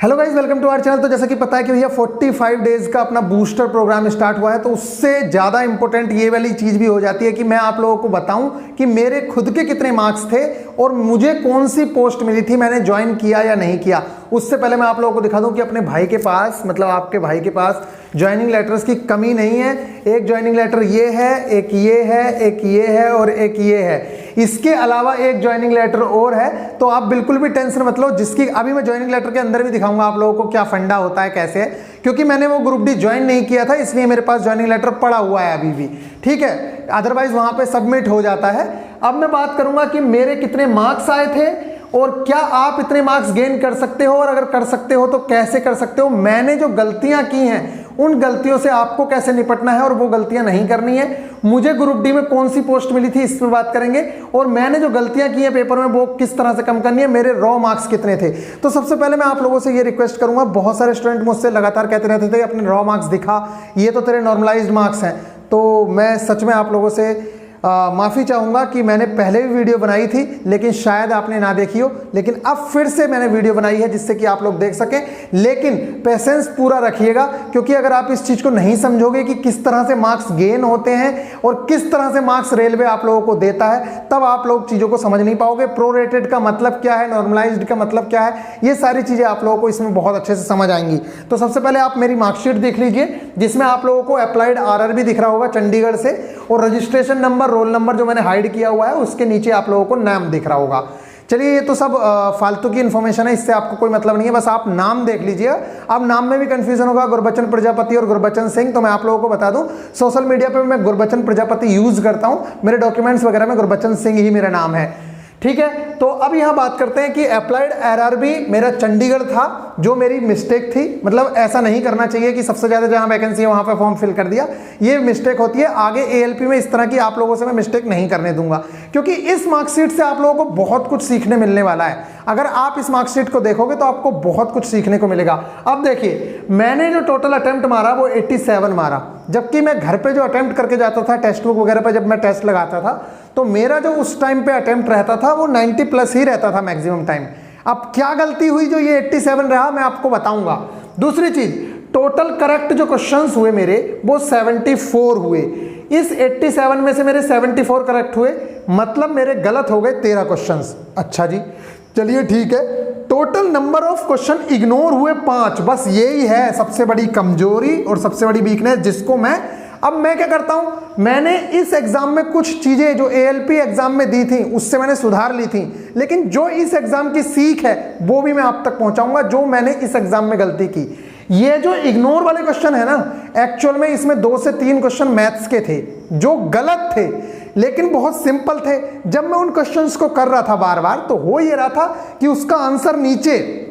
Hello guys, welcome to our channel. तो जैसा कि पता है कि भैया 45 डेज का अपना बूस्टर प्रोग्राम स्टार्ट हुआ है, तो उससे ज़्यादा इंपॉर्टेंट ये वाली चीज़ भी हो जाती है कि मैं आप लोगों को बताऊं कि मेरे खुद के कितने मार्क्स थे और मुझे कौन सी पोस्ट मिली थी, मैंने ज्वाइन किया या नहीं किया। उससे पहले मैं आप लोगों को दिखा दूं कि अपने भाई के पास, मतलब आपके भाई के पास ज्वाइनिंग लेटर्स की कमी नहीं है। एक ज्वाइनिंग लेटर ये है, एक ये है, एक ये है और एक ये है। इसके अलावा एक ज्वाइनिंग लेटर और है, तो आप बिल्कुल भी टेंशन मत लो। जिसकी अभी मैं ज्वाइनिंग लेटर के अंदर भी दिखाऊंगा आप लोगों को क्या फंडा होता है, कैसे है, क्योंकि मैंने वो ग्रुप डी ज्वाइन नहीं किया था, इसलिए मेरे पास ज्वाइनिंग लेटर पड़ा हुआ है अभी भी। ठीक है, अदरवाइज वहां पे सबमिट हो जाता है। अब मैं बात करूंगा कि मेरे कितने मार्क्स आए थे और क्या आप इतने मार्क्स गेन कर सकते हो, और अगर कर सकते हो तो कैसे कर सकते हो। मैंने जो गलतियां की हैं उन गलतियों से आपको कैसे निपटना है और वो गलतियां नहीं करनी है। मुझे ग्रुप डी में कौन सी पोस्ट मिली थी इस पर बात करेंगे, और मैंने जो गलतियां की हैं पेपर में वो किस तरह से कम करनी है, मेरे रॉ मार्क्स कितने थे। तो सबसे पहले मैं आप लोगों से ये रिक्वेस्ट करूंगा, बहुत सारे स्टूडेंट मुझसे लगातार कहते रहते थे अपने रॉ मार्क्स दिखा, ये तो तेरे नॉर्मलाइज्ड मार्क्स हैं। तो मैं सच में आप लोगों से माफ़ी चाहूँगा कि मैंने पहले भी वीडियो बनाई थी लेकिन शायद आपने ना देखी हो, लेकिन अब फिर से मैंने वीडियो बनाई है जिससे कि आप लोग देख सकें। लेकिन पेशेंस पूरा रखिएगा, क्योंकि अगर आप इस चीज़ को नहीं समझोगे कि किस तरह से मार्क्स गेन होते हैं और किस तरह से मार्क्स रेलवे आप लोगों को देता है, तब आप लोग चीज़ों को समझ नहीं पाओगे। प्रोरेटेड का मतलब क्या है, नॉर्मलाइज्ड का मतलब क्या है, ये सारी चीज़ें आप लोगों को इसमें बहुत अच्छे से समझ आएंगी। तो सबसे पहले आप मेरी मार्कशीट देख लीजिए, जिसमें आप लोगों को अप्लाइड RRB दिख रहा होगा चंडीगढ़ से, और रजिस्ट्रेशन नंबर, रोल नंबर जो मैंने हाइड किया हुआ है उसके नीचे आप लोगों को नाम दिख रहा होगा। चलिए, ये तो सब फालतू की इन्फॉर्मेशन है, इससे आपको कोई मतलब नहीं है, बस आप नाम देख लीजिए। अब नाम में भी कंफ्यूजन होगा, गुरबचन प्रजापति और गुरबचन सिंह। तो मैं आप लोगों को बता दूं, सोशल मीडिया पे मैं गुरबचन प्रजापति यूज करता हूं, मेरे डॉक्यूमेंट्स वगैरह में गुरबचन सिंह ही मेरा नाम है। ठीक है, तो अब यहां बात करते हैं कि अप्लाइड RRB मेरा चंडीगढ़ था, जो मेरी मिस्टेक थी। मतलब ऐसा नहीं करना चाहिए कि सबसे ज्यादा जहां वैकेंसी है वहां पे फॉर्म फिल कर दिया, ये मिस्टेक होती है। आगे ALP में इस तरह की आप लोगों से मैं मिस्टेक नहीं करने दूंगा, क्योंकि इस मार्कशीट से आप लोगों को बहुत कुछ सीखने मिलने वाला है। अगर आप इस मार्कशीट को देखोगे तो आपको बहुत कुछ सीखने को मिलेगा। अब देखिए, मैंने जो टोटल अटेम्प्ट मारा वो 87 मारा, जबकि मैं घर पे जो अटेम्प्ट करके जाता था टेक्स्ट बुक वगैरह पर, जब मैं टेस्ट लगाता था तो मेरा जो उस टाइम पे अटेम्प्ट रहता था वो 90 प्लस ही रहता था मैक्सिमम टाइम। अब क्या गलती हुई जो ये 87 रहा, मैं आपको बताऊंगा। दूसरी चीज, टोटल करेक्ट जो क्वेश्चंस हुए मेरे वो 74 हुए। इस 87 में से मेरे 74 करेक्ट हुए, मतलब मेरे गलत हो गए 13 क्वेश्चंस। अच्छा जी, चलिए ठीक है। Total number of question ignore हुए 5। बस यही है सबसे बड़ी कमजोरी और सबसे बड़ी वीकनेस, जिसको मैं क्या करता हूं, मैंने इस एग्जाम में कुछ चीजें जो ALP एग्जाम में दी थी उससे मैंने सुधार ली थी, लेकिन जो इस एग्जाम की सीख है वो भी मैं आप तक पहुंचाऊंगा, जो मैंने इस एग्जाम में गलती की। ये जो इग्नोर वाले क्वेश्चन है ना, एक्चुअल में इसमें 2 से 3 क्वेश्चन मैथ्स के थे जो गलत थे, लेकिन बहुत सिंपल थे। जब मैं उन क्वेश्चंस को कर रहा था बार बार, तो हो ये रहा था कि उसका आंसर नीचे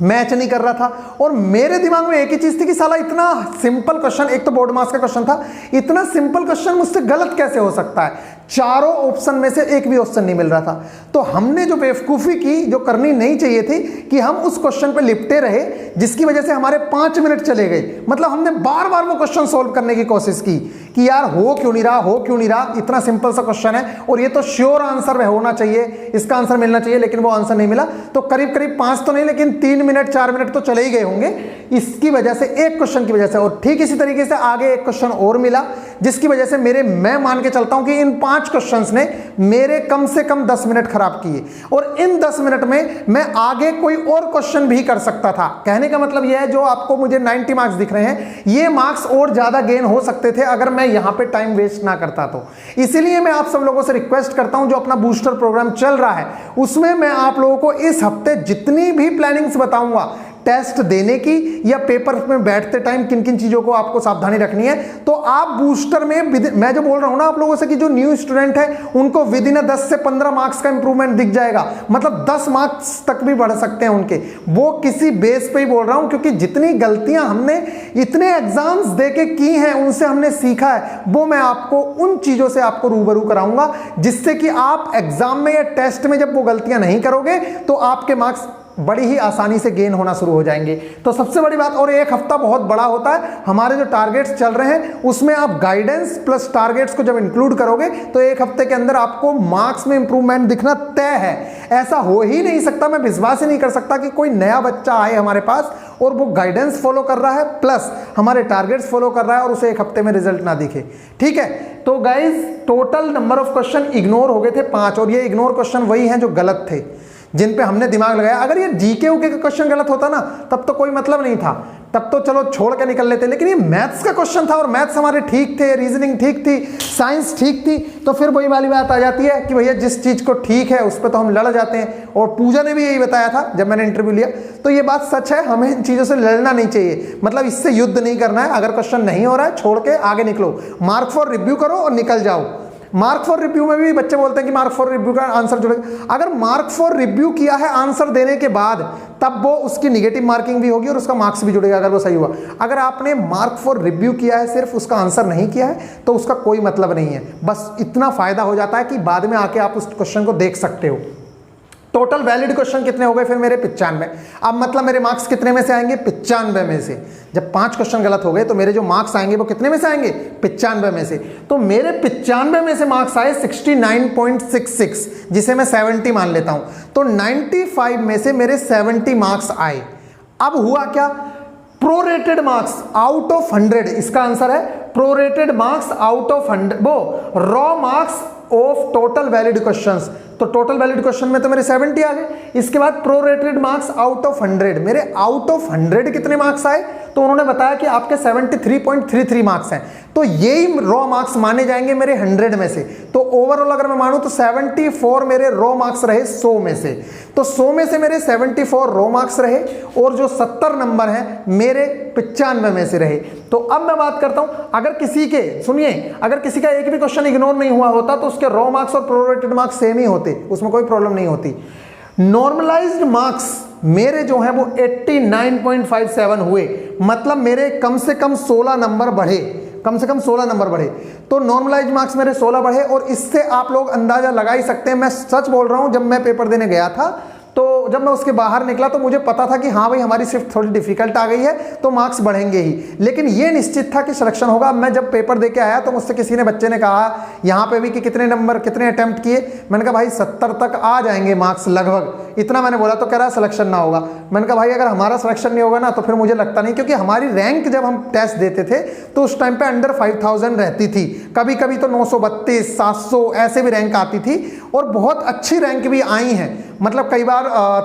मैच नहीं कर रहा था, और मेरे दिमाग में एक ही चीज थी कि साला इतना सिंपल क्वेश्चन, एक तो बोर्ड मार्क्स का क्वेश्चन था, इतना सिंपल क्वेश्चन मुझसे गलत कैसे हो सकता है। चारों ऑप्शन में से एक भी ऑप्शन नहीं मिल रहा था। तो हमने जो बेवकूफी की, जो करनी नहीं चाहिए थी, कि हम उस क्वेश्चन पे लिपटे रहे, जिसकी वजह से हमारे 5 मिनट चले गए। मतलब हमने बार बार वो क्वेश्चन सोल्व करने की कोशिश की कि यार हो क्यों नहीं रहा, हो क्यों नहीं रहा, इतना सिंपल सा क्वेश्चन है और ये तो श्योर आंसर होना चाहिए, इसका आंसर मिलना चाहिए, लेकिन वो आंसर नहीं मिला। तो करीब करीब 5 तो नहीं, लेकिन 3 मिनट 4 मिनट तो चले ही गए होंगे इसकी वजह से, एक क्वेश्चन की वजह से। और ठीक इसी तरीके से आगे एक क्वेश्चन और मिला, जिसकी वजह से मैं मान के चलता हूं कि इन 5 क्वेश्चंस ने मेरे कम से कम 10 मिनट खराब किए, और इन 10 मिनट में मैं आगे कोई और क्वेश्चन भी कर सकता था। कहने का मतलब यह है, जो आपको मुझे 90 मार्क्स दिख रहे हैं, ये मार्क्स और ज्यादा गेन हो सकते थे अगर मैं यहां पे टाइम वेस्ट ना करता। तो इसीलिए मैं आप सब लोगों से रिक्वेस्ट करता हूं, जो अपना बूस्टर प्रोग्राम चल रहा है उसमें मैं आप लोगों को इस हफ्ते जितनी भी प्लानिंग्स बताऊंगा टेस्ट देने की या पेपर में बैठते टाइम किन किन चीजों को आपको सावधानी रखनी है, तो आप बूस्टर में, मैं जो बोल रहा हूं ना आप लोगों से कि जो न्यू स्टूडेंट है उनको विद इन 10 से 15 मार्क्स का इंप्रूवमेंट दिख जाएगा। मतलब 10 मार्क्स तक भी बढ़ सकते हैं उनके। वो किसी बेस पे ही बोल रहा हूं, क्योंकि जितनी गलतियां हमने इतने एग्जाम्स देके की हैं, उनसे हमने सीखा है, वो मैं आपको उन चीजों से आपको रूबरू कराऊंगा, जिससे कि आप एग्जाम में या टेस्ट में जब वो गलतियां नहीं करोगे तो आपके मार्क्स बड़ी ही आसानी से गेन होना शुरू हो जाएंगे। तो सबसे बड़ी बात, और एक हफ्ता बहुत बड़ा होता है, हमारे जो टारगेट्स चल रहे हैं उसमें आप गाइडेंस प्लस टारगेट्स को जब इंक्लूड करोगे तो एक हफ्ते के अंदर आपको मार्क्स में इंप्रूवमेंट दिखना तय है। ऐसा हो ही नहीं सकता, मैं विश्वास ही नहीं कर सकता कि कोई नया बच्चा आए हमारे पास और वो गाइडेंस फॉलो कर रहा है प्लस हमारे टारगेट्स फॉलो कर रहा है और उसे एक हफ्ते में रिजल्ट ना दिखे। ठीक है, तो guys total number of question ignore हो गए थे 5, और ये इग्नोर क्वेश्चन वही हैं जो गलत थे, जिन पे हमने दिमाग लगाया। अगर ये जीके उके का क्वेश्चन गलत होता ना तब तो कोई मतलब नहीं था, तब तो चलो छोड़ के निकल लेते, लेकिन ये मैथ्स का क्वेश्चन था और मैथ्स हमारे ठीक थे, रीजनिंग ठीक थी, साइंस ठीक थी, तो फिर वही वाली बात आ जाती है कि भैया जिस चीज को ठीक है उस पर तो हम लड़ जाते हैं। और पूजा ने भी यही बताया था जब मैंने इंटरव्यू लिया, तो ये बात सच है, हमें इन चीजों से लड़ना नहीं चाहिए, मतलब इससे युद्ध नहीं करना है। अगर क्वेश्चन नहीं हो रहा है छोड़ के आगे निकलो, मार्क फॉर रिव्यू करो और निकल जाओ। मार्क फॉर रिव्यू में भी बच्चे बोलते हैं कि मार्क फॉर रिव्यू का आंसर जुड़ेगा। अगर मार्क फॉर रिव्यू किया है आंसर देने के बाद, तब वो उसकी निगेटिव मार्किंग भी होगी और उसका मार्क्स भी जुड़ेगा अगर वो सही हुआ। अगर आपने मार्क फॉर रिव्यू किया है, सिर्फ उसका आंसर नहीं किया है, तो उसका कोई मतलब नहीं है। बस इतना फायदा हो जाता है कि बाद में आके आप उस क्वेश्चन को देख सकते हो। टोटल वैलिड क्वेश्चन कितने हो गए फिर मेरे? 95। अब मतलब मेरे मार्क्स कितने में से आएंगे? 95 में से। जब 5 क्वेश्चन गलत हो गए तो मेरे जो मार्क्स आएंगे वो कितने में से आएंगे? 95 में से। तो मेरे 95 में से मार्क्स आए 69.66, जिसे मैं 70 मान लेता हूं। तो 95 में से मेरे 70 मार्क्स आए। अब हुआ क्या? प्रोरेटेड मार्क्स आउट ऑफ 100, इसका आंसर है प्रोरेटेड मार्क्स आउट ऑफ 100, वो raw marks of total valid questions. तो टोटल वैलिड क्वेश्चन में तो मेरे 70 आ गए। इसके बाद प्रोरेटेड मार्क्स आउट ऑफ 100, मेरे आउट ऑफ 100 कितने मार्क्स आए? तो उन्होंने बताया कि आपके 73.33 मार्क्स हैं। तो यही रॉ मार्क्स माने जाएंगे मेरे 100 में से। तो ओवरऑल अगर मैं मानूं तो 74 मेरे रॉ मार्क्स रहे 100 में से। तो 100 में से मेरे 74 रॉ मार्क्स रहे और जो 70 नंबर हैं मेरे 95 में से रहे। तो अब मैं बात करता हूं, अगर किसी के, सुनिए, अगर किसी का एक भी क्वेश्चन इग्नोर नहीं हुआ होता तो उसके रॉ मार्क्स और प्रोरेटेड मार्क्स सेम ही होते, उसमें कोई प्रॉब्लम नहीं होती। नॉर्मलाइज्ड मार्क्स मेरे जो है वो 89.57 हुए, मतलब मेरे कम से कम 16 नंबर बढ़े, कम से कम 16 नंबर बढ़े। तो नॉर्मलाइज मार्क्स मेरे 16 बढ़े और इससे आप लोग अंदाजा लगा ही सकते हैं, मैं सच बोल रहा हूं, जब मैं पेपर देने गया था तो जब मैं उसके बाहर निकला तो मुझे पता था कि हाँ भाई हमारी शिफ्ट थोड़ी डिफिकल्ट आ गई है तो मार्क्स बढ़ेंगे ही, लेकिन ये निश्चित था कि सिलेक्शन होगा। मैं जब पेपर दे के आया तो मुझसे किसी ने, बच्चे ने कहा यहाँ पे भी कि कितने नंबर, कितने अटेम्प्ट किए? मैंने कहा भाई 70 तक आ जाएंगे मार्क्स लगभग, इतना मैंने बोला। तो कह रहा सिलेक्शन ना होगा। मैंने कहा भाई अगर हमारा सिलेक्शन नहीं होगा ना तो फिर मुझे लगता नहीं, क्योंकि हमारी रैंक जब हम टेस्ट देते थे तो उस टाइम पे अंडर 5000 रहती थी, कभी कभी तो 932, 700 ऐसे भी रैंक आती थी और बहुत अच्छी रैंक भी आई हैं, मतलब कई बार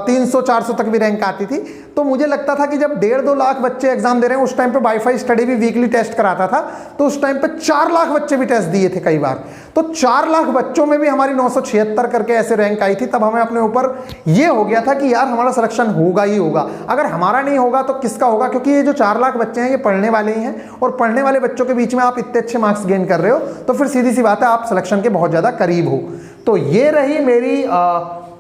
300-400 तक भी रैंक आती थी। तो मुझे लगता था कि जब 1.5-2 लाख बच्चे एग्जाम दे रहे हैं, उस टाइम पे वाईफाई स्टडी भी वीकली टेस्ट कराता था, तो उस टाइम पे 4 लाख बच्चे भी टेस्ट दिए थे कई बार। तो 4 लाख बच्चों में भी हमारी 976 करके ऐसे रैंक आई थी। तब हमें अपने ऊपर ये हो गया था कि यार हमारा सिलेक्शन होगा ही होगा, अगर हमारा नहीं होगा तो किसका होगा? क्योंकि ये जो 4 लाख बच्चे हैं ये पढ़ने वाले ही हैं, और पढ़ने वाले बच्चों के बीच में आप इतने अच्छे मार्क्स गेन कर रहे हो तो फिर सीधी सी बात है आप सिलेक्शन के बहुत ज़्यादा करीब हो। तो ये रही मेरी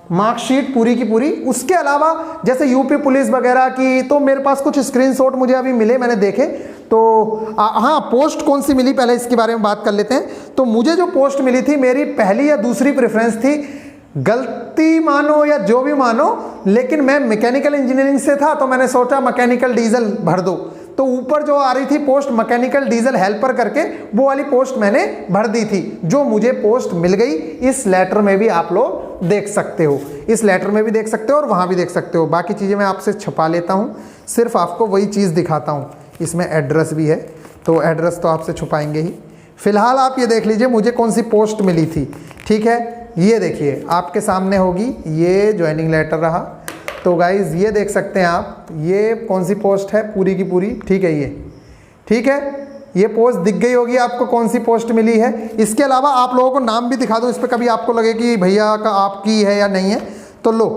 मार्कशीट पूरी की पूरी। उसके अलावा जैसे यूपी पुलिस वगैरह की, तो मेरे पास कुछ स्क्रीनशॉट मुझे अभी मिले, मैंने देखे। तो हाँ, पोस्ट कौन सी मिली पहले इसके बारे में बात कर लेते हैं। तो मुझे जो पोस्ट मिली थी, मेरी पहली या दूसरी प्रेफरेंस थी, गलती मानो या जो भी मानो, लेकिन मैं मैकेनिकल इंजीनियरिंग से था तो मैंने सोचा मैकेनिकल डीजल भर दो। तो ऊपर जो आ रही थी पोस्ट मैकेनिकल डीजल हेल्पर करके, वो वाली पोस्ट मैंने भर दी थी, जो मुझे पोस्ट मिल गई। इस लेटर में भी आप लोग देख सकते हो, इस लेटर में भी देख सकते हो और वहाँ भी देख सकते हो। बाकी चीज़ें मैं आपसे छुपा लेता हूँ, सिर्फ आपको वही चीज़ दिखाता हूँ। इसमें एड्रेस भी है, तो एड्रेस तो आपसे छुपाएंगे ही। फिलहाल आप ये देख लीजिए मुझे कौन सी पोस्ट मिली थी, ठीक है। ये देखिए आपके सामने होगी, ये ज्वाइनिंग लेटर रहा। तो गाइज ये देख सकते हैं आप, ये कौन सी पोस्ट है पूरी की पूरी, ठीक है। ये ठीक है, ये पोस्ट दिख गई होगी आपको कौन सी पोस्ट मिली है। इसके अलावा आप लोगों को नाम भी दिखा दूं, इस पर कभी आपको लगे कि भैया का आपकी है या नहीं है, तो लो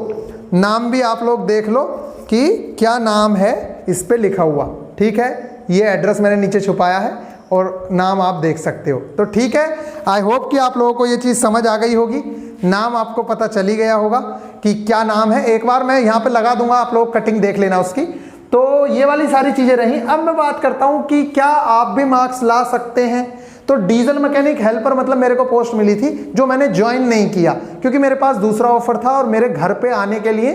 नाम भी आप लोग देख लो कि क्या नाम है इस पर लिखा हुआ, ठीक है। ये एड्रेस मैंने नीचे छुपाया है और नाम आप देख सकते हो। तो ठीक है, आई होप कि आप लोगों को ये चीज़ समझ आ गई होगी, नाम आपको पता चली गया होगा कि क्या नाम है। एक बार मैं यहाँ पे लगा दूंगा, आप लोग कटिंग देख लेना उसकी। तो ये वाली सारी चीज़ें रहीं। अब मैं बात करता हूँ कि क्या आप भी मार्क्स ला सकते हैं। तो डीजल मैकेनिक हेल्पर मतलब मेरे को पोस्ट मिली थी, जो मैंने ज्वाइन नहीं किया क्योंकि मेरे पास दूसरा ऑफर था और मेरे घर पे आने के लिए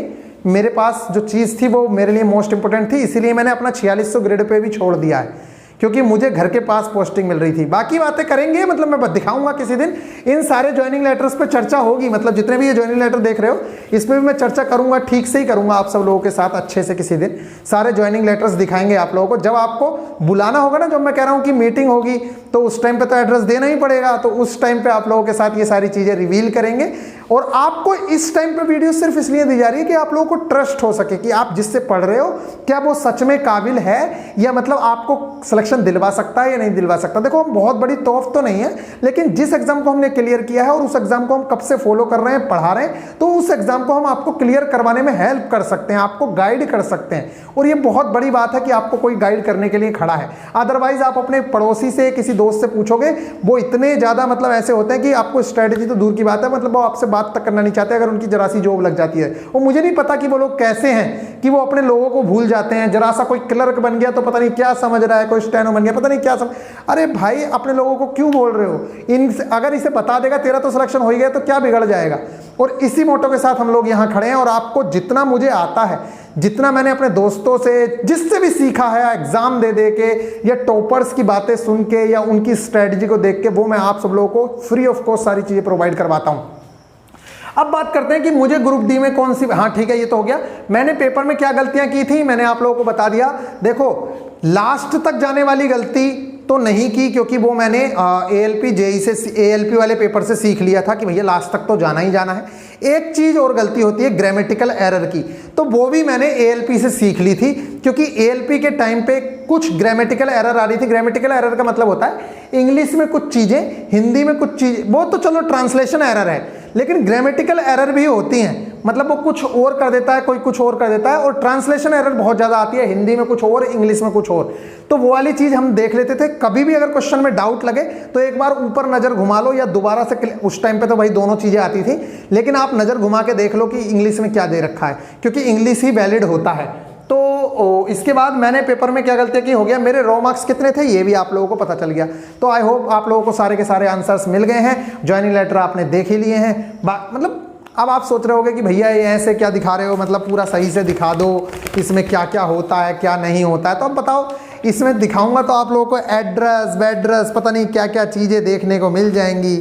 मेरे पास जो चीज़ थी वो मेरे लिए मोस्ट इंपॉर्टेंट थी, इसीलिए मैंने अपना 4600 ग्रेड पे भी छोड़ दिया है, क्योंकि मुझे घर के पास पोस्टिंग मिल रही थी। बाकी बातें करेंगे, मतलब मैं दिखाऊंगा किसी दिन, इन सारे ज्वाइनिंग लेटर्स पे चर्चा होगी, मतलब जितने भी ये ज्वाइनिंग लेटर देख रहे हो इस पे भी मैं चर्चा करूंगा, ठीक से ही करूंगा आप सब लोगों के साथ अच्छे से। किसी दिन सारे ज्वाइनिंग लेटर्स दिखाएंगे आप लोगों को, जब आपको बुलाना होगा ना, जब मैं कह रहा हूँ कि मीटिंग होगी तो उस टाइम पे तो एड्रेस देना ही पड़ेगा, तो उस टाइम पे आप लोगों के साथ ये सारी चीज़ें रिवील करेंगे। और आपको इस टाइम पे वीडियो सिर्फ इसलिए दी जा रही है कि आप लोगों को ट्रस्ट हो सके कि आप जिससे पढ़ रहे हो क्या वो सच में काबिल है, या मतलब आपको सिलेक्शन दिलवा सकता है या नहीं दिलवा सकता। देखो हम बहुत बड़ी तोहफ तो नहीं है, लेकिन जिस एग्जाम को हमने क्लियर किया है और उस एग्जाम को हम कब से फॉलो कर रहे हैं, पढ़ा रहे हैं, तो उस एग्जाम को हम आपको क्लियर करवाने में हेल्प कर सकते हैं, आपको गाइड कर सकते हैं। और ये बहुत बड़ी बात है कि आपको कोई गाइड करने के लिए खड़ा है। अदरवाइज आप अपने पड़ोसी से, किसी दोस्त से पूछोगे, वो इतने ज्यादा मतलब ऐसे होते हैं कि आपको स्ट्रेटेजी तो दूर की बात है, मतलब वो आपसे बात तक करना नहीं चाहते अगर उनकी जरा सी जॉब लग जाती है। और मुझे नहीं पता कि वो लोग कैसे हैं कि वो अपने लोगों को भूल जाते हैं। जरा सा कोई क्लर्क बन गया तो पता नहीं क्या समझ रहा है, कोई स्टेनो बन गया पता नहीं क्या समझ। अरे भाई अपने लोगों को क्यों बोल रहे हो? अगर इसे बता देगा तेरा तो सिलेक्शन हो ही गया तो क्या बिगड़ जाएगा। और इसी मोटो के साथ हम लोग यहाँ खड़े हैं। और आपको जितना मुझे आता है, जितना मैंने अपने दोस्तों से, जिससे भी सीखा है एग्जाम दे दे के या टॉपर्स की बातें सुन के या उनकी स्ट्रेटजी को देख के, वो मैं आप सब लोगों को फ्री ऑफ कॉस्ट सारी चीजें प्रोवाइड करवाता हूं। अब बात करते हैं कि मुझे ग्रुप डी में कौन सी, हाँ ठीक है ये तो हो गया। मैंने पेपर में क्या गलतियां की थी मैंने आप लोगों को बता दिया। देखो लास्ट तक जाने वाली गलती तो नहीं की, क्योंकि वो मैंने ALP JEE से ALP वाले पेपर से सीख लिया था कि भैया लास्ट तक तो जाना ही जाना है। एक चीज और गलती होती है ग्रामेटिकल एरर की, तो वो भी मैंने ALP से सीख ली थी, क्योंकि ALP के टाइम पे कुछ ग्रामेटिकल एरर आ रही थी। ग्रामेटिकल एरर का मतलब होता है इंग्लिश में कुछ चीजें, हिंदी में कुछ चीज, वो तो चलो ट्रांसलेशन एरर है, लेकिन ग्रामेटिकल एरर भी होती हैं। मतलब वो कुछ और कर देता है, कोई कुछ और कर देता है, और ट्रांसलेशन एरर बहुत ज्यादा आती है, हिंदी में कुछ और, इंग्लिश में कुछ और। तो वो वाली चीज हम देख लेते थे। कभी भी अगर क्वेश्चन में डाउट लगे तो एक बार ऊपर नजर घुमा लो या दोबारा से, उस टाइम पे तो भाई दोनों चीजें आती थी, लेकिन आप नजर घुमा के देख लो कि इंग्लिश में क्या दे रखा है, क्योंकि इंग्लिश ही वैलिड होता है। तो इसके बाद मैंने पेपर में क्या गलती की, हो गया मेरे रॉ मार्क्स कितने थे ये भी आप लोगों को पता चल गया। तो आई होप आप लोगों को सारे के सारे आंसर्स मिल गए हैं, ज्वाइनिंग लेटर आपने देख ही लिए हैं। मतलब अब आप सोच रहे होगे कि भैया ये ऐसे क्या दिखा रहे हो, मतलब पूरा सही से दिखा दो, इसमें क्या क्या होता है क्या नहीं होता है। तो अब बताओ, इसमें दिखाऊंगा तो आप लोगों को एड्रेस वेड्रेस पता नहीं क्या क्या चीज़ें देखने को मिल जाएंगी।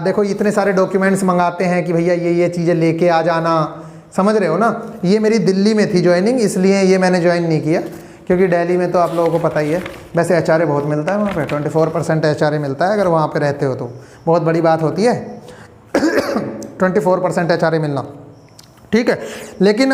देखो इतने सारे डॉक्यूमेंट्स मंगाते हैं कि भैया ये चीज़ें लेके आ जाना, समझ रहे हो ना। ये मेरी दिल्ली में थी ज्वाइनिंग, इसलिए ये मैंने ज्वाइन नहीं किया, क्योंकि दिल्ली में तो आप लोगों को पता ही है, वैसे HRA बहुत मिलता है वहाँ पे, 24% HRA मिलता है अगर वहाँ पे रहते हो तो बहुत बड़ी बात होती है 24% HRA मिलना, ठीक है। लेकिन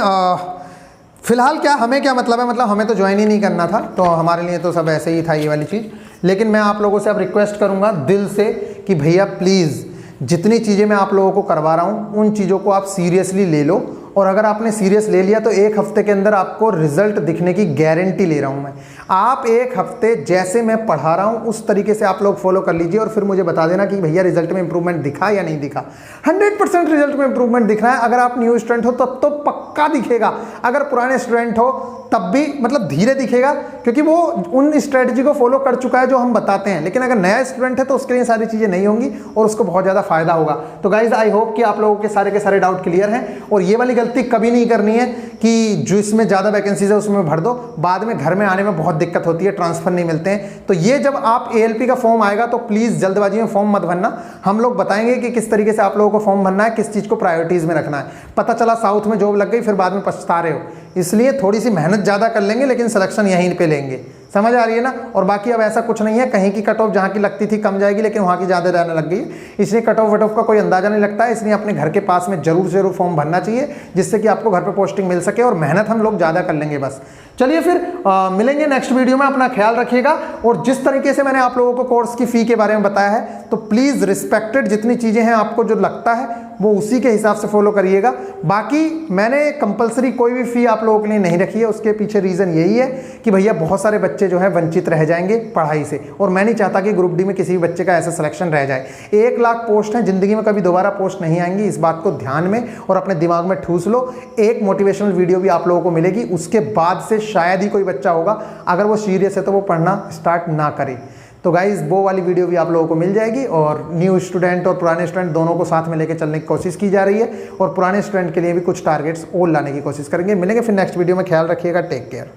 फिलहाल क्या हमें क्या मतलब है, मतलब हमें तो ज्वाइन ही नहीं करना था, तो हमारे लिए तो सब ऐसे ही था ये वाली चीज़। लेकिन मैं आप लोगों से अब रिक्वेस्ट करूँगा दिल से कि भैया प्लीज़ जितनी चीज़ें मैं आप लोगों को करवा रहा हूँ उन चीज़ों को आप सीरियसली ले लो। और अगर आपने सीरियस ले लिया तो एक हफ्ते के अंदर आपको रिजल्ट दिखने की गारंटी ले रहा हूं मैं। आप एक हफ्ते जैसे मैं पढ़ा रहा हूं उस तरीके से आप लोग फॉलो कर लीजिए और फिर मुझे बता देना कि भैया रिजल्ट में इंप्रूवमेंट दिखा या नहीं दिखा। 100% रिजल्ट में इंप्रूवमेंट दिख रहा है। अगर आप न्यू स्टूडेंट हो तब तो पक्का दिखेगा, अगर पुराने स्टूडेंट हो तब भी मतलब धीरे दिखेगा, क्योंकि वो उन स्ट्रेटजी को फॉलो कर चुका है जो हम बताते हैं। लेकिन अगर नया स्टूडेंट है तो उसके लिए सारी चीज़ें नहीं होंगी और उसको बहुत ज़्यादा फायदा होगा। तो गाइज आई होप कि आप लोगों के सारे डाउट क्लियर हैं। और ये वाली गलती कभी नहीं करनी है कि जो इसमें ज़्यादा वैकेंसीज है उसमें भर दो, बाद में घर में आने में बहुत दिक्कत होती है, ट्रांसफर नहीं मिलते हैं। तो ये जब आप ALP का फॉर्म आएगा तो प्लीज़ जल्दबाजी में फॉर्म मत भरना। हम लोग बताएंगे कि किस तरीके से आप लोगों को फॉर्म भरना है, किस चीज़ को प्रायोरिटीज़ में रखना है। पता चला साउथ में जॉब लग गई फिर बाद में पछता रहे हो, इसलिए थोड़ी सी मेहनत ज़्यादा कर लेंगे लेकिन सिलेक्शन यहीं पे लेंगे। समझ आ रही है ना। और बाकी अब ऐसा कुछ नहीं है, कहीं की कट ऑफ जहाँ की लगती थी कम जाएगी लेकिन वहाँ की ज़्यादा रहने लग गई है, इसलिए कट ऑफ वट ऑफ का कोई अंदाजा नहीं लगता है। इसलिए अपने घर के पास में जरूर से जरूर फॉर्म भरना चाहिए जिससे कि आपको घर पे पोस्टिंग मिल सके, और मेहनत हम लोग ज़्यादा कर लेंगे बस। चलिए फिर मिलेंगे नेक्स्ट वीडियो में। अपना ख्याल रखिएगा। और जिस तरीके से मैंने आप लोगों को कोर्स की फ़ी के बारे में बताया है तो प्लीज़ रिस्पेक्टेड जितनी चीज़ें हैं आपको जो लगता है वो उसी के हिसाब से फॉलो करिएगा। बाकी मैंने कंपलसरी कोई भी फ़ी आप लोगों के लिए नहीं रखी है, उसके पीछे रीज़न यही है कि भैया बहुत सारे बच्चे जो है वंचित रह जाएंगे पढ़ाई से, और मैं नहीं चाहता कि ग्रुप डी में किसी भी बच्चे का ऐसा सिलेक्शन रह जाए। 1 लाख पोस्ट हैं, ज़िंदगी में कभी दोबारा पोस्ट नहीं आएंगी, इस बात को ध्यान में और अपने दिमाग में ठूस लो। एक मोटिवेशनल वीडियो भी आप लोगों को मिलेगी, उसके बाद से शायद ही कोई बच्चा होगा, अगर वो सीरियस है तो वो पढ़ना स्टार्ट ना करे। तो गाइज वो वाली वीडियो भी आप लोगों को मिल जाएगी, और न्यू स्टूडेंट और पुराने स्टूडेंट दोनों को साथ में लेकर चलने की कोशिश की जा रही है, और पुराने स्टूडेंट के लिए भी कुछ टारगेट्स और लाने की कोशिश करेंगे। मिलेंगे फिर नेक्स्ट वीडियो में, ख्याल रखिएगा, टेक केयर।